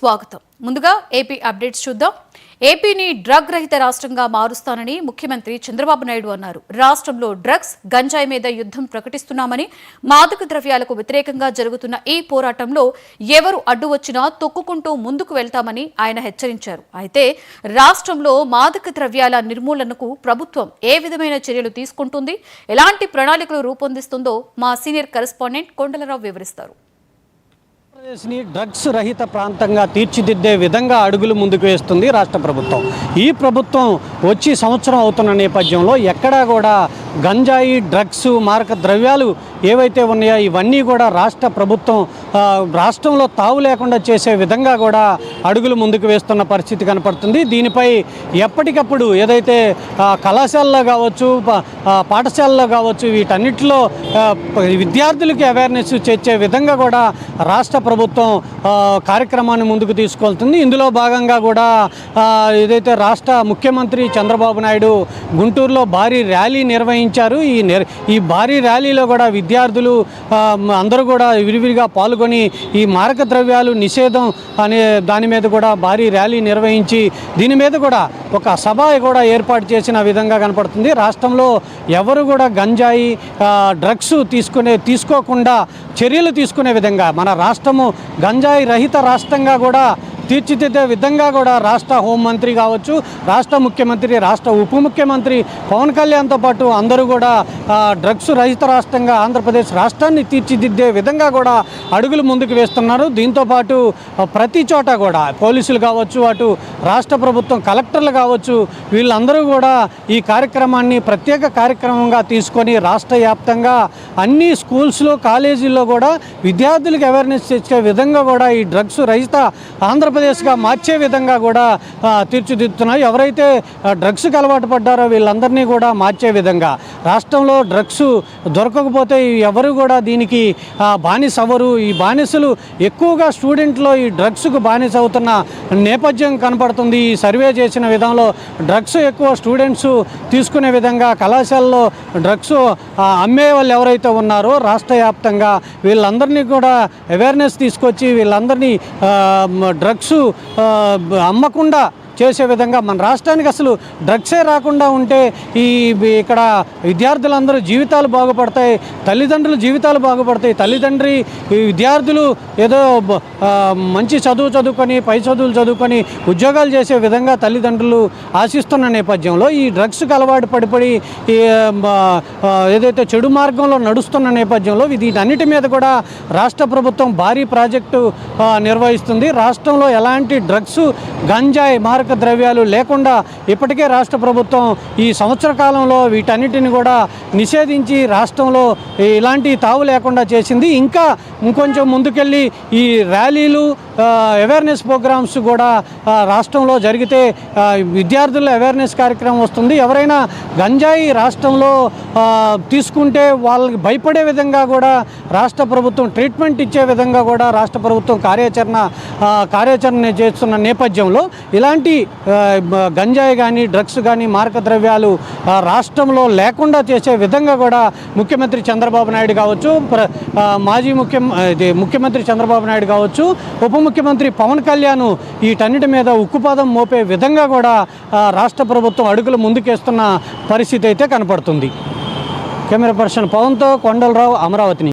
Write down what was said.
స్వాగతం. ముందుగా AP updates చూద్దాం. ఏపీని డ్రగ్ రహిత రాష్ట్రంగా మారుస్తానని ముఖ్యమంత్రి చంద్రబాబు నాయుడు అన్నారు. రాష్ట్రంలో డ్రగ్స్, గంజాయి మీద యుద్ధం ప్రకటిస్తున్నామని, మాదక ద్రవ్యాలకు వ్యతిరేకంగా జరుగుతున్న ఈ పోరాటంలో ఎవరు అడ్డు వచ్చినా తొక్కుకుంటూ ముందుకు వెళ్తామని ఆయన హెచ్చరించారు. అయితే రాష్ట్రంలో మాదక ద్రవ్యాల నిర్మూలనకు ప్రభుత్వం ఏ విధమైన చర్యలు తీసుకుంటుంది, ఎలాంటి ప్రణాళికలు రూపొందిస్తుందో మా సీనియర్ కరెస్పాండెంట్ కొండలరావు వివరిస్తారు. ఆంధ్రప్రదేశ్ని డ్రగ్స్ రహిత ప్రాంతంగా తీర్చిదిద్దే విధంగా అడుగులు ముందుకు వేస్తుంది రాష్ట్ర ప్రభుత్వం. ఈ ప్రభుత్వం వచ్చి సంవత్సరం అవుతున్న నేపథ్యంలో ఎక్కడా కూడా గంజాయి, డ్రగ్స్, మారక ద్రవ్యాలు ఏవైతే ఉన్నాయో ఇవన్నీ కూడా రాష్ట్ర ప్రభుత్వం రాష్ట్రంలో తావు లేకుండా చేసే విధంగా కూడా అడుగులు ముందుకు వేస్తున్న పరిస్థితి కనపడుతుంది. దీనిపై ఎప్పటికప్పుడు ఏదైతే కళాశాలలో కావచ్చు, పాఠశాలలో కావచ్చు, వీటన్నిటిలో విద్యార్థులకి అవేర్నెస్ చేర్చే విధంగా కూడా రాష్ట్ర ప్రభుత్వం కార్యక్రమాన్ని ముందుకు తీసుకెళ్తుంది. ఇందులో భాగంగా కూడా ఏదైతే రాష్ట్ర ముఖ్యమంత్రి చంద్రబాబు నాయుడు గుంటూరులో భారీ ర్యాలీ నిర్వహించారు. ఈ భారీ ర్యాలీలో కూడా విద్యార్థులు అందరూ కూడా విరివిరిగా పాల్గొని ఈ మారక ద్రవ్యాలు నిషేధం అనే దాని మీద కూడా భారీ ర్యాలీ నిర్వహించి దీని మీద కూడా ఒక సభ కూడా ఏర్పాటు చేసిన విధంగా కనపడుతుంది. రాష్ట్రంలో ఎవరు కూడా గంజాయి, డ్రగ్స్ తీసుకోకుండా చర్యలు తీసుకునే విధంగా మన రాష్ట్రము గంజాయి రహిత రాష్ట్రంగా కూడా తీర్చిదిద్దే విధంగా కూడా రాష్ట్ర హోంమంత్రి కావచ్చు, రాష్ట్ర ముఖ్యమంత్రి, రాష్ట్ర ఉప ముఖ్యమంత్రి పవన్ కళ్యాణ్తో పాటు అందరూ కూడా డ్రగ్స్ రహిత రాష్ట్రంగా ఆంధ్రప్రదేశ్ రాష్ట్రాన్ని తీర్చిదిద్దే విధంగా కూడా అడుగులు ముందుకు వేస్తున్నారు. దీంతోపాటు ప్రతి చోట కూడా పోలీసులు కావచ్చు, అటు రాష్ట్ర ప్రభుత్వం కలెక్టర్లు కావచ్చు, వీళ్ళందరూ కూడా ఈ కార్యక్రమాన్ని ప్రత్యేక కార్యక్రమంగా తీసుకొని రాష్ట్ర వ్యాప్తంగా అన్ని స్కూల్స్లో, కాలేజీల్లో కూడా విద్యార్థులకు అవేర్నెస్ తెచ్చే విధంగా కూడా ఈ డ్రగ్స్ రహిత ఆంధ్రప్రదేశ్గా మార్చే విధంగా కూడా తీర్చిదిద్దుతున్నాయి. ఎవరైతే డ్రగ్స్కి అలవాటు పడ్డారో వీళ్ళందరినీ కూడా మార్చే విధంగా రాష్ట్రంలో డ్రగ్స్ దొరకకపోతే ఎవరు కూడా దీనికి బానిస అవ్వరు. ఈ బానిసలు ఎక్కువగా స్టూడెంట్లో ఈ డ్రగ్స్కు బానిస అవుతున్న నేపథ్యం కనపడుతుంది. ఈ సర్వే చేసిన విధంలో డ్రగ్స్ ఎక్కువ స్టూడెంట్స్ తీసుకునే విధంగా కళాశాలలో డ్రగ్స్ అమ్మే వాళ్ళు ఎవరైతే ఉన్నారో రాష్ట్ర వ్యాప్తంగా వీళ్ళందరినీ కూడా అవేర్నెస్ తీసుకొచ్చి వీళ్ళందరినీ డ్రగ్స్ అమ్మకుండా చేసే విధంగా మన రాష్ట్రానికి అసలు డ్రగ్సే రాకుండా ఉంటే ఇక్కడ విద్యార్థులందరూ జీవితాలు బాగుపడతాయి, తల్లిదండ్రుల జీవితాలు బాగుపడతాయి. విద్యార్థులు ఏదో మంచి చదువుకొని పై చదువులు చదువుకొని ఉద్యోగాలు చేసే విధంగా తల్లిదండ్రులు ఆశిస్తున్న నేపథ్యంలో ఈ డ్రగ్స్కి అలవాటు పడిపడి ఏదైతే చెడు మార్గంలో నడుస్తున్న నేపథ్యంలో వీటన్నిటి మీద కూడా రాష్ట్ర ప్రభుత్వం భారీ ప్రాజెక్టు నిర్వహిస్తుంది. రాష్ట్రంలో ఎలాంటి డ్రగ్స్, గంజాయి, మారక ద్రవ్యాలు లేకుండా ఇప్పటికే రాష్ట్ర ప్రభుత్వం ఈ సంవత్సర కాలంలో వీటన్నిటిని కూడా నిషేధించి రాష్ట్రంలో ఇలాంటి తావు లేకుండా చేసింది. ఇంకొంచెం ముందుకెళ్ళి ఈ ర్యాలీలు, అవేర్నెస్ ప్రోగ్రామ్స్ కూడా రాష్ట్రంలో జరిగితే విద్యార్థుల అవేర్నెస్ కార్యక్రమం వస్తుంది. ఎవరైనా గంజాయి రాష్ట్రంలో తీసుకుంటే వాళ్ళకి భయపడే విధంగా కూడా రాష్ట్ర ప్రభుత్వం ట్రీట్మెంట్ ఇచ్చే విధంగా కూడా రాష్ట్ర ప్రభుత్వం కార్యాచరణ చేస్తున్న నేపథ్యంలో ఇలాంటి గంజాయి కానీ, డ్రగ్స్ కానీ, మారక ద్రవ్యాలు రాష్ట్రంలో లేకుండా చేసే విధంగా కూడా ముఖ్యమంత్రి చంద్రబాబు నాయుడు కావచ్చు, ముఖ్యమంత్రి చంద్రబాబు నాయుడు కావచ్చు, ఉప ముఖ్యమంత్రి పవన్ కళ్యాణ్ వీటన్నిటి మీద ఉక్కుపాదం మోపే విధంగా కూడా రాష్ట్ర ప్రభుత్వం అడుగులు ముందుకేస్తున్న పరిస్థితి అయితే కనపడుతుంది. కెమెరా పర్సన్ పవన్తో కొండలరావు, అమరావతి.